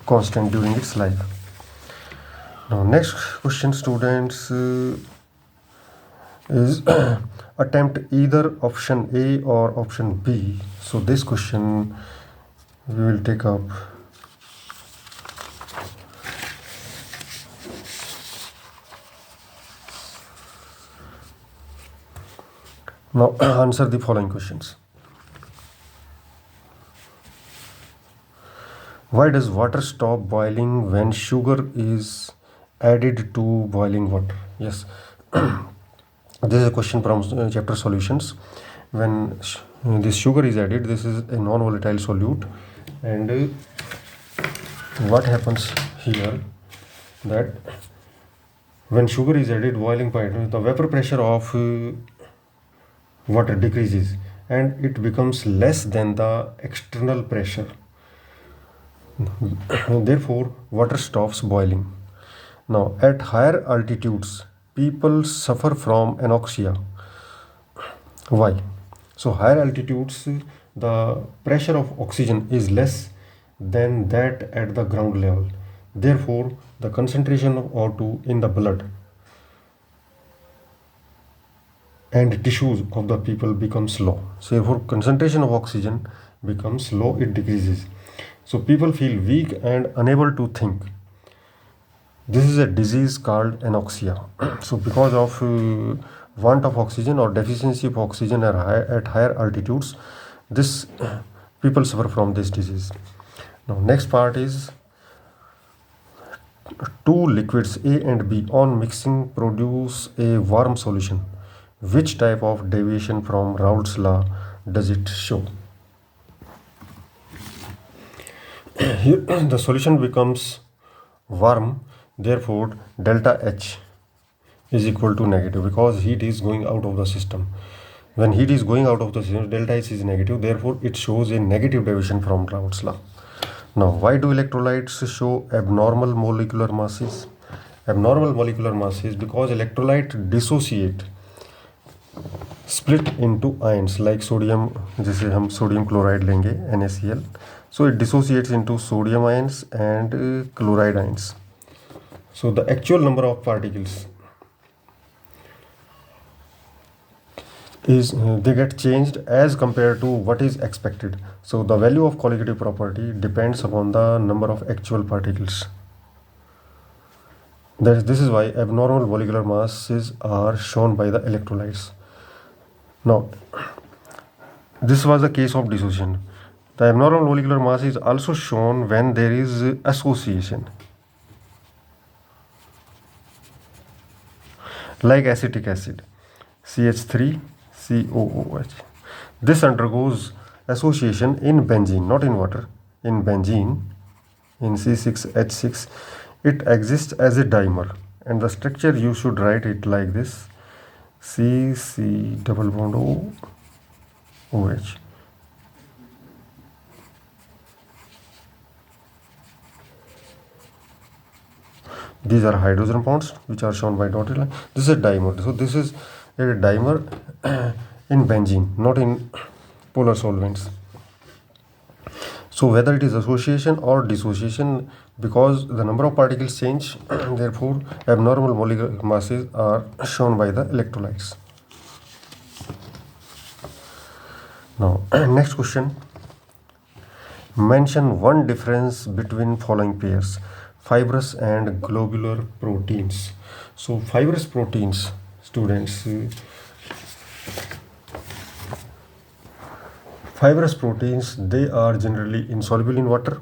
constant during its life. Now next question, students, is attempt either option A or option B. So this question we will take up. Now answer the following questions. Why does water stop boiling when sugar is added to boiling water? Yes. This is a question from chapter solutions. When this sugar is added, this is a non-volatile solute, and what happens here, that when sugar is added boiling point, the vapor pressure of water decreases and it becomes less than the external pressure. Therefore, water stops boiling. Now, at higher altitudes, people suffer from anoxia. Why? So, higher altitudes, the pressure of oxygen is less than that at the ground level. Therefore, the concentration of O2 in the blood and tissues of the people becomes low. So, therefore, concentration of oxygen becomes low, it decreases. So people feel weak and unable to think. This is a disease called anoxia. So because of want of oxygen or deficiency of oxygen at higher altitudes, this people suffer from this disease. Now next part is two liquids A and B on mixing produce a warm solution. Which type of deviation from Raoult's law does it show? Here the solution becomes warm, therefore delta H is equal to negative because heat is going out of the system. When heat is going out of the system, delta H is negative, therefore it shows a negative deviation from Raoult's law. Now, why do electrolytes show abnormal molecular masses? Abnormal molecular masses because electrolyte dissociate, split into ions like sodium, जैसे हम sodium chloride लेंगे NaCl. So it dissociates into sodium ions and chloride ions. So the actual number of particles is they get changed as compared to what is expected. So the value of colligative property depends upon the number of actual particles. This is why abnormal molecular masses are shown by the electrolytes. Now, this was the case of dissociation. The abnormal molecular mass is also shown when there is association, like acetic acid, CH3COOH. This undergoes association in benzene, not in water. In benzene, in C6H6, it exists as a dimer, and the structure you should write it like this: CC double bond OH. These are hydrogen bonds which are shown by dotted line. This is a dimer. So this is a dimer in benzene, not in polar solvents. So whether it is association or dissociation, because the number of particles change, therefore abnormal molecular masses are shown by the electrolytes. Now next question. Mention one difference between following pairs: fibrous and globular proteins. So fibrous proteins, students, fibrous proteins, they are generally insoluble in water,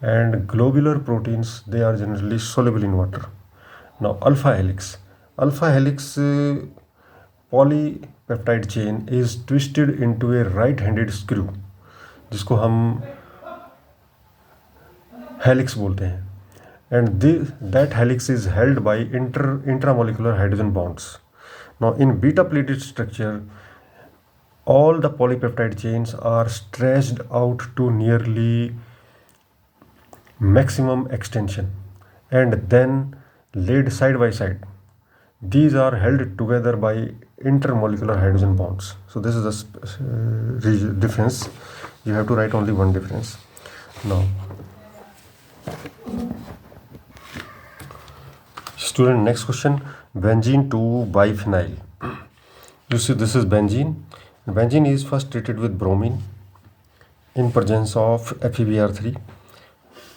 and globular proteins, they are generally soluble in water. Now alpha helix polypeptide chain is twisted into a right-handed screw, जिसको हम helix बोलते हैं, and that helix is held by intramolecular hydrogen bonds. Now in beta pleated structure, all the polypeptide chains are stretched out to nearly maximum extension and then laid side by side. These are held together by intermolecular hydrogen bonds. So this is the difference. You have to write only one difference. Now Student, next question. Benzene to biphenyl. You see, this is benzene. Benzene is first treated with bromine in presence of FeBr3.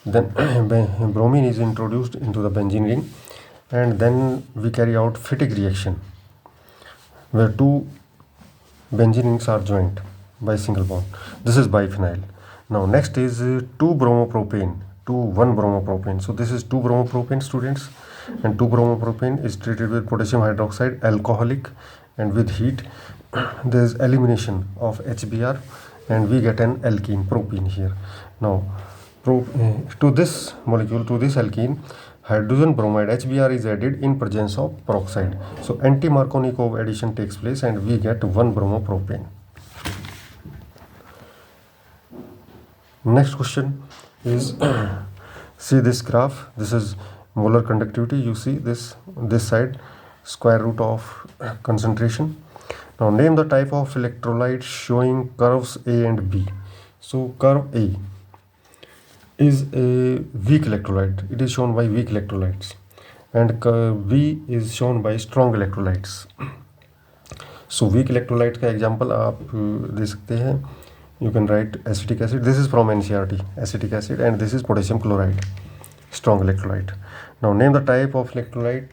Then bromine is introduced into the benzene ring, and then we carry out Fittig reaction where two benzene rings are joined by single bond. This is biphenyl. Now next is 2-bromopropane to 1-bromopropane. So this is 2-bromopropane, students, and 2-bromopropane is treated with potassium hydroxide, alcoholic, and with heat there is elimination of HBr and we get an alkene, propene here. Now to this molecule, to this alkene, hydrogen bromide HBr is added in presence of peroxide. So anti-Markovnikov addition takes place and we get 1-bromopropane. Next question is see this graph. This is molar conductivity. You see this side square root of concentration. Now name the type of electrolyte showing curves A and B. So curve A is a weak electrolyte. It is shown by weak electrolytes, and curve B is shown by strong electrolytes. So weak electrolyte का example आप दे सकते हैं. You can write acetic acid. This is from NCERT, acetic acid, and this is potassium chloride, strong electrolyte. Now name the type of electrolyte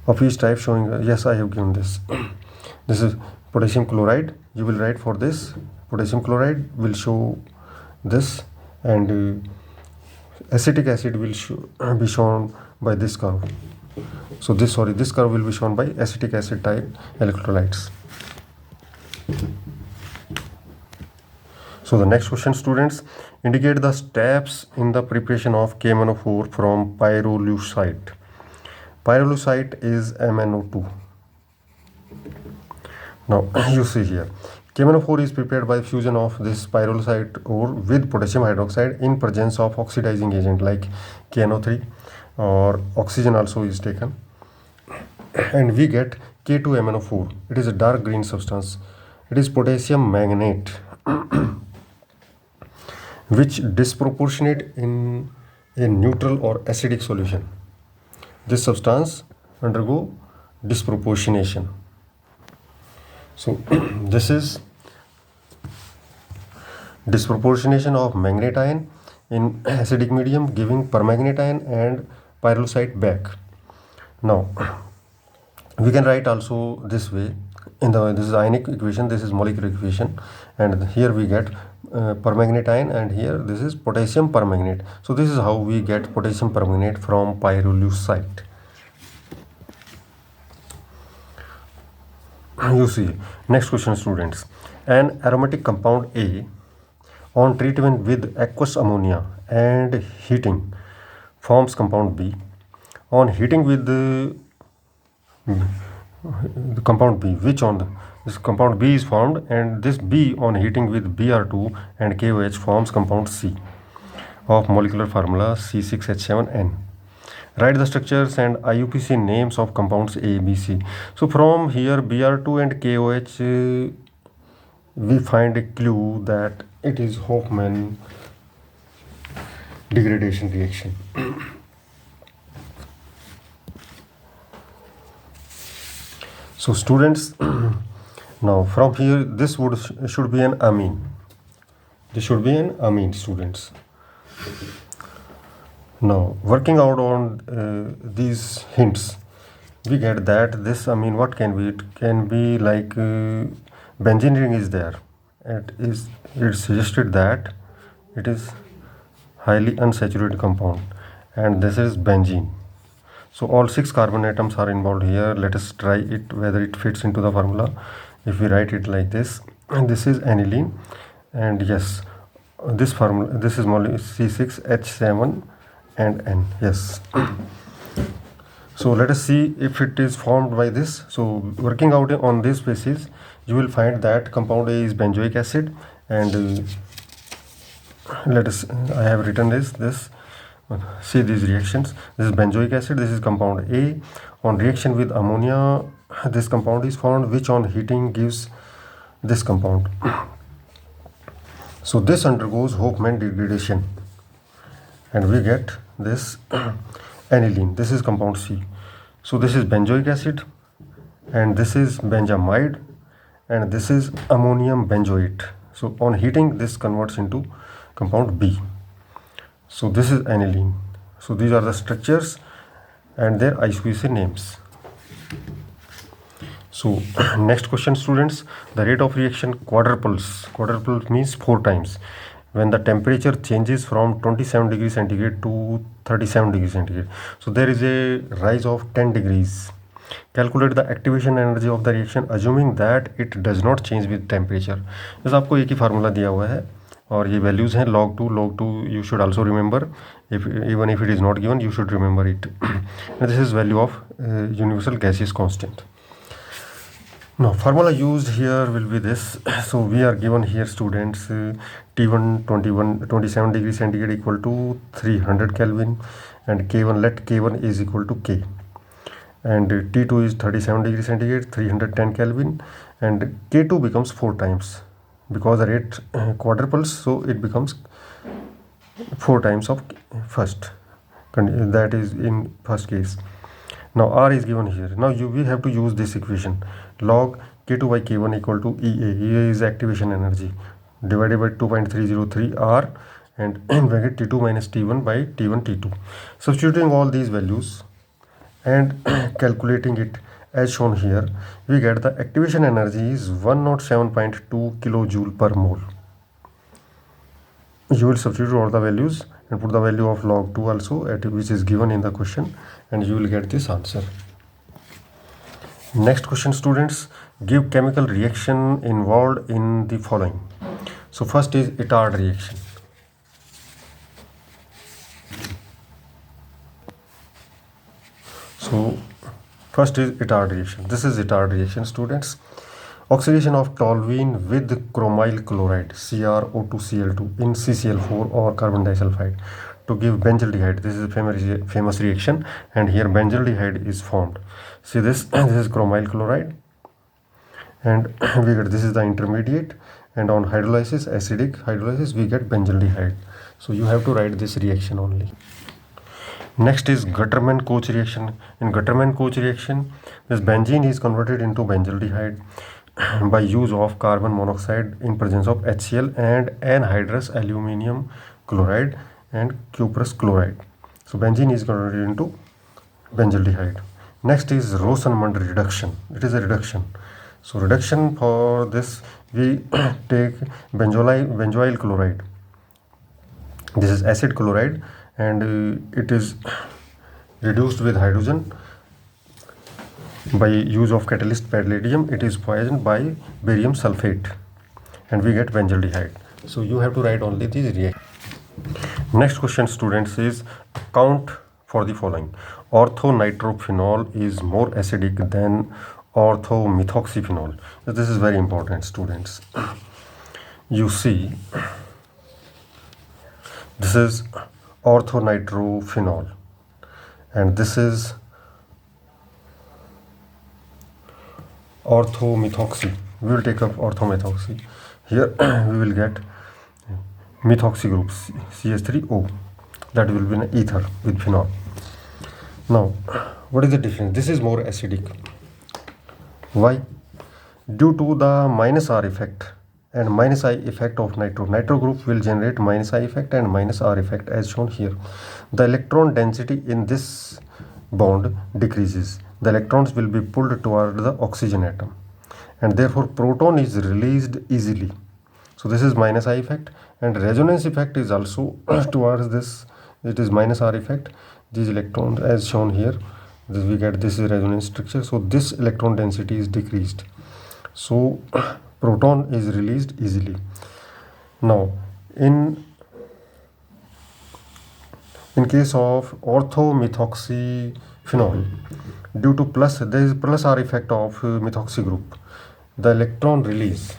of each type showing. Yes, I have given this. This is potassium chloride. You will write for this. Potassium chloride will show this, and acetic acid will be shown by this curve. So this curve will be shown by acetic acid type electrolytes. So the next question, students, indicate the steps in the preparation of KMnO4 from pyrolusite. Pyrolusite is MnO2. Now you see here, KMnO4 is prepared by fusion of this pyrolusite ore with potassium hydroxide in presence of oxidizing agent like KNO3, or oxygen also is taken, and we get K2MnO4. It is a dark green substance. It is potassium manganate which disproportionate in a neutral or acidic solution. This substance undergo disproportionation. So this is disproportionation of manganate ion in acidic medium, giving permanganate ion and pyrolusite back. Now we can write also this way. This is ionic equation, this is molecular equation, and here we get permanganate ion, and here this is potassium permanganate. So this is how we get potassium permanganate from pyrolusite. You see, next question, students. An aromatic compound A on treatment with aqueous ammonia and heating forms compound B. On heating with the compound B, this compound B is formed, and this B on heating with Br2 and KOH forms compound C of molecular formula C6H7N. Write the structures and IUPAC names of compounds A, B, C. So from here Br2 and KOH we find a clue that it is Hofmann degradation reaction. So students, now from here this should be an amine. This should be an amine, students. Now working out on these hints, we get that this amine, what can be? It can be like benzene ring is there. It suggested that it is highly unsaturated compound, and this is benzene. So all 6 carbon atoms are involved here. Let us try it whether it fits into the formula. If we write it like this, and this is aniline, and yes, this formula, this is C6H7 and N. Yes. So let us see if it is formed by this. So working out on this basis, you will find that compound A is benzoic acid, and I have written this. See these reactions. This is benzoic acid. This is compound A. On reaction with ammonia, this compound is formed, which on heating gives this compound. So this undergoes Hofmann degradation, and we get this aniline. This is compound C. So this is benzoic acid, and this is benzamide, and this is ammonium benzoate. So on heating, this converts into compound B. So this is aniline. So these are the structures and their IUPAC names. So next question, students. The rate of reaction quadruples. Quadruples means 4 times. When the temperature changes from 27 degrees centigrade to 37 degrees centigrade. So there is a rise of 10 degrees. Calculate the activation energy of the reaction assuming that it does not change with temperature. बस आपको एक ही formula दिया हुआ है और ये values हैं log 2 you should also remember, if even if it is not given you should remember it. And this is value of universal gaseous constant. Now formula used here will be this. So we are given here, students, T1 27 degrees centigrade equal to 300 Kelvin, and K1, let K1 is equal to K, and T2 is 37 degrees centigrade 310 Kelvin, and K2 becomes 4 times because the rate quadruples, so it becomes 4 times of first, that is in first case. Now R is given here. Now we have to use this equation, log K2 by K1 equal to EA. EA is activation energy divided by 2.303 R, and in bracket T2 minus T1 by T1 T2. Substituting all these values and calculating it as shown here, we get the activation energy is 107.2 kilojoule per mole. You will substitute all the values and put the value of log 2 also, at which is given in the question, and you will get this answer. Next question, students. Give chemical reaction involved in the following. So first is Itard reaction. So first is Itard reaction. This is Itard reaction, students. Oxidation of toluene with chromyl chloride CrO2Cl2 in CCl4 or carbon disulfide to give benzaldehyde. This is a famous reaction, and here benzaldehyde is formed. See this, this is chromyl chloride, and we get this is the intermediate, and on hydrolysis, acidic hydrolysis, we get benzaldehyde. So you have to write this reaction only. Next is Gutterman-Koch reaction. In Gutterman-Koch reaction, this benzene is converted into benzaldehyde by use of carbon monoxide in presence of HCl and anhydrous aluminum chloride and cuprous chloride. So benzene is converted into benzaldehyde. Next is Rosenmund reduction. It is a reduction. So reduction, for this we take benzoyl chloride. This is acid chloride, and it is reduced with hydrogen by use of catalyst palladium. It is poisoned by barium sulfate, and we get benzaldehyde. So you have to write only these reactions. Next question, students, is account for the following. Orthonitrophenol is more acidic than orthomethoxyphenol. This is very important, students. You see, this is orthonitrophenol, and this is orthomethoxy. We will take up orthomethoxy. Here we will get methoxy group CH3O, that will be an ether with phenol. Now what is the difference? This is more acidic. Why? Due to the minus R effect and minus I effect of nitro. Nitro group will generate minus I effect and minus R effect as shown here. The electron density in this bond decreases. The electrons will be pulled toward the oxygen atom, and therefore proton is released easily. So this is minus I effect, and resonance effect is also towards this. It is minus R effect. These electrons as shown here, this we get this is resonance structure. So this electron density is decreased. So proton is released easily. Now in case of orthomethoxyphenol, due to there is plus R effect of methoxy group, the electron release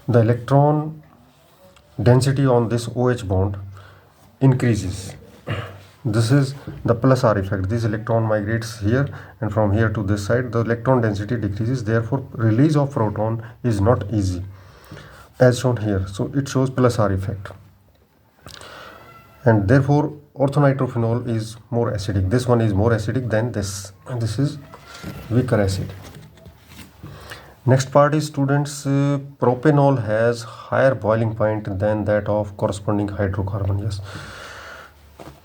the electron density on this OH bond increases. This is the plus R effect. This electron migrates here, and from here to this side the electron density decreases, therefore release of proton is not easy, as shown here. So it shows plus R effect, and therefore orthonitrophenol is more acidic. This one is more acidic than this, and this is weaker acid. Next part is, students, propanol has higher boiling point than that of corresponding hydrocarbon. Yes,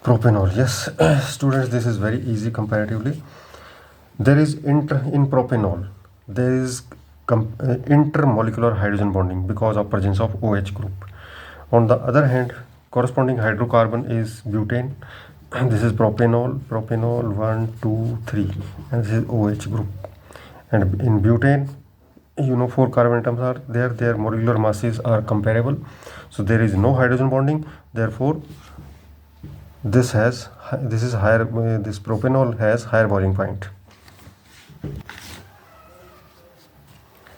propanol, yes. Students, this is very easy comparatively. There is in propanol there is intermolecular hydrogen bonding because of presence of OH group. On the other hand, corresponding hydrocarbon is butane, and this is propanol 1 2 3, and this is OH group. And in butane, 4 carbon atoms are there, their molecular masses are comparable, so there is no hydrogen bonding, therefore this is higher, this propanol has higher boiling point.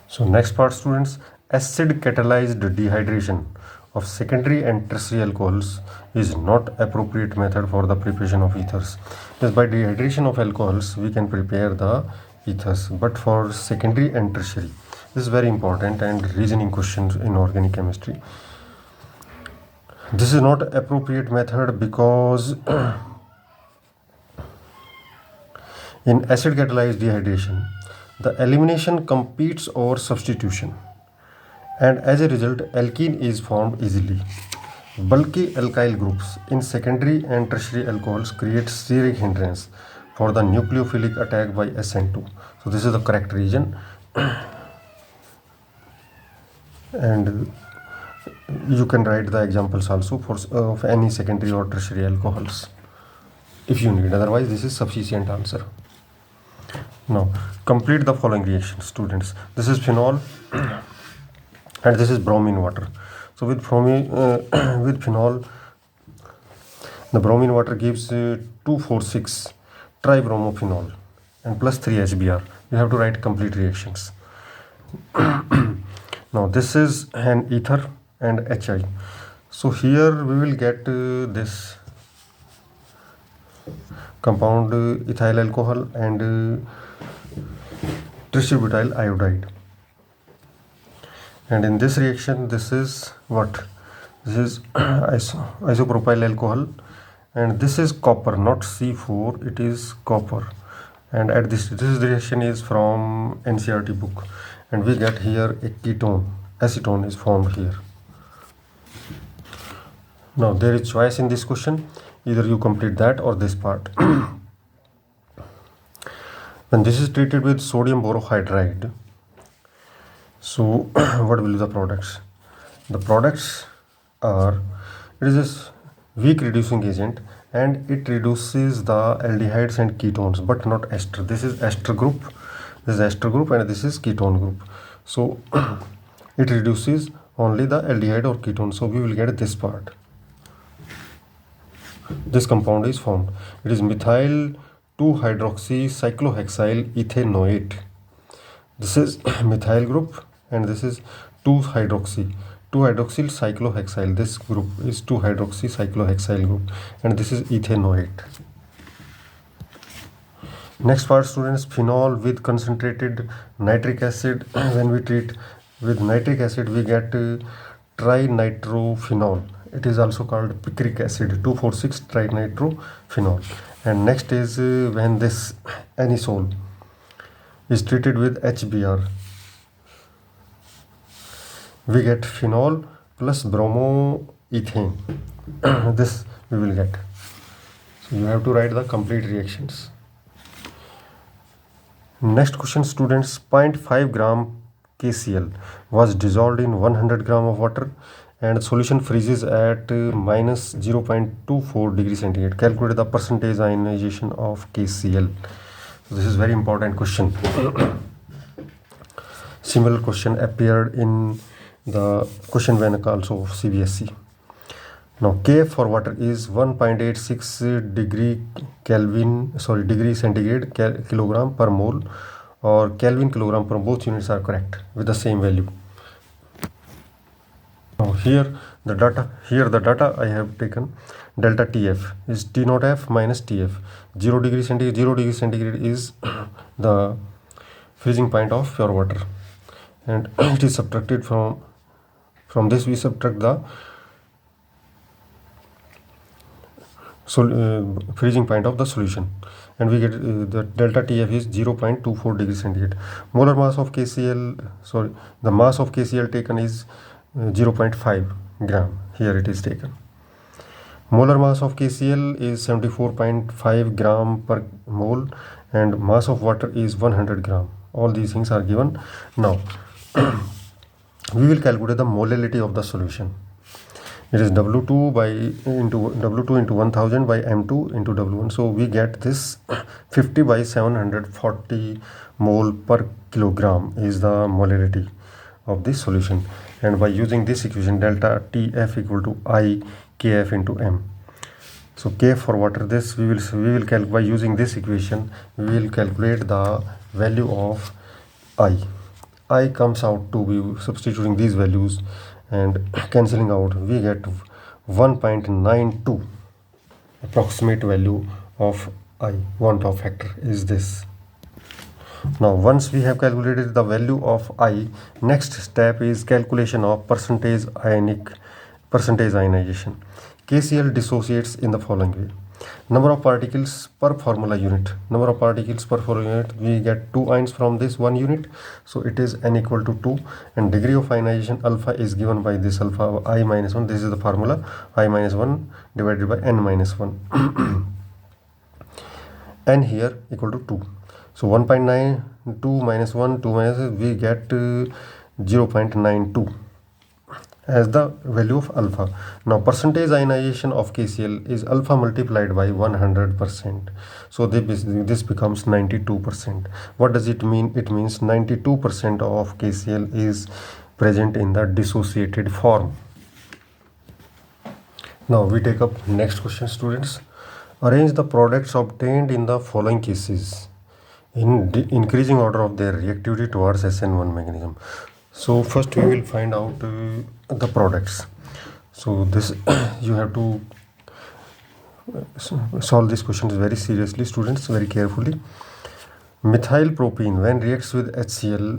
So next part, students, acid catalyzed dehydration of secondary and tertiary alcohols is not appropriate method for the preparation of ethers. Yes, by dehydration of alcohols we can prepare the ethers, but for secondary and tertiary, this is very important and reasoning questions in organic chemistry. This is not appropriate method because in acid catalyzed dehydration, the elimination competes over substitution, and as a result alkene is formed easily. Bulky alkyl groups in secondary and tertiary alcohols create steric hindrance for the nucleophilic attack by SN2. So this is the correct reason. And you can write the examples also for of any secondary or tertiary alcohols if you need, otherwise this is sufficient answer. Now complete the following reactions, students. This is phenol and this is bromine water. So with with phenol, the bromine water gives 2,4,6 tribromophenol and plus 3 HBr. You have to write complete reactions. Now this is an ether and HI. So here we will get this compound ethyl alcohol and tributyl iodide. And in this reaction, this is what? This is isopropyl alcohol, and this is copper, not C4, it is copper. And at this reaction is from NCERT book, and we get here a ketone, acetone is formed here. Now there is choice in this question, either you complete that or this part. When this is treated with sodium borohydride, so what will be the products? The products are, it is a weak reducing agent and it reduces the aldehydes and ketones but not ester. This is ester group, and this is ketone group. So it reduces only the aldehyde or ketone, so we will get this part. This compound is formed. It is methyl 2-hydroxycyclohexyl ethanoate. This is methyl group and this is 2-hydroxyl cyclohexyl. This group is 2-hydroxycyclohexyl group and this is ethanoate. Next part, students, phenol with concentrated nitric acid. When we treat with nitric acid we get trinitrophenol. It is also called picric acid, 2,4,6 trinitrophenol. And next is when this anisole is treated with HBr, we get phenol plus bromoethane. This we will get. So you have to write the complete reactions. Next question, students, 0.5 gram KCl was dissolved in 100 gram of water and solution freezes at minus 0.24 degrees centigrade. Calculate the percentage ionization of KCl. So this is very important question. Similar question appeared in the question bank also of CBSE. Now Kf for water is 1.86 degree centigrade kilogram per mole or Kelvin kilogram per, both units are correct with the same value. Now here The data I have taken, delta TF is T naught F minus TF. 0 degree centigrade is the freezing point of pure water, and it is subtracted from this. We subtract the freezing point of the solution, and we get the delta TF is 0.24 degree centigrade. Molar mass of KCl, the mass of KCl taken is 0.5 gram. Here it is taken. Molar mass of KCl is 74.5 gram per mole, and mass of water is 100 gram. All these things are given. Now we will calculate the molality of the solution. It is W2 into 1000 by M2 into W1. So we get this 50 by 740 mole per kilogram is the molality of this solution. And by using this equation, delta TF equal to I KF into M. So K for water, this we will calculate by using this equation. We will calculate the value of I comes out to be substituting these values and cancelling out, we get 1.92 approximate value of I. Want-of factor is this. Now once we have calculated the value of I, next step is calculation of percentage ionization. KCl dissociates in the following way. Number of particles per formula unit. We get 2 ions from this 1 unit. So it is n equal to 2, and degree of ionization alpha is given by this alpha I minus 1. This is the formula, I minus 1 divided by n minus 1. N here equal to 2. So 1.92 minus 1, 2 minus, we get 0.92 as the value of alpha. Now percentage ionization of KCl is alpha multiplied by 100%. So this becomes 92%. What does it mean? It means 92% of KCl is present in the dissociated form. Now we take up next question, students. Arrange the products obtained in the following cases in increasing order of their reactivity towards SN1 mechanism. So first we will find out the products. So this you have to solve these questions very seriously, students, very carefully. Methyl propene when reacts with HCl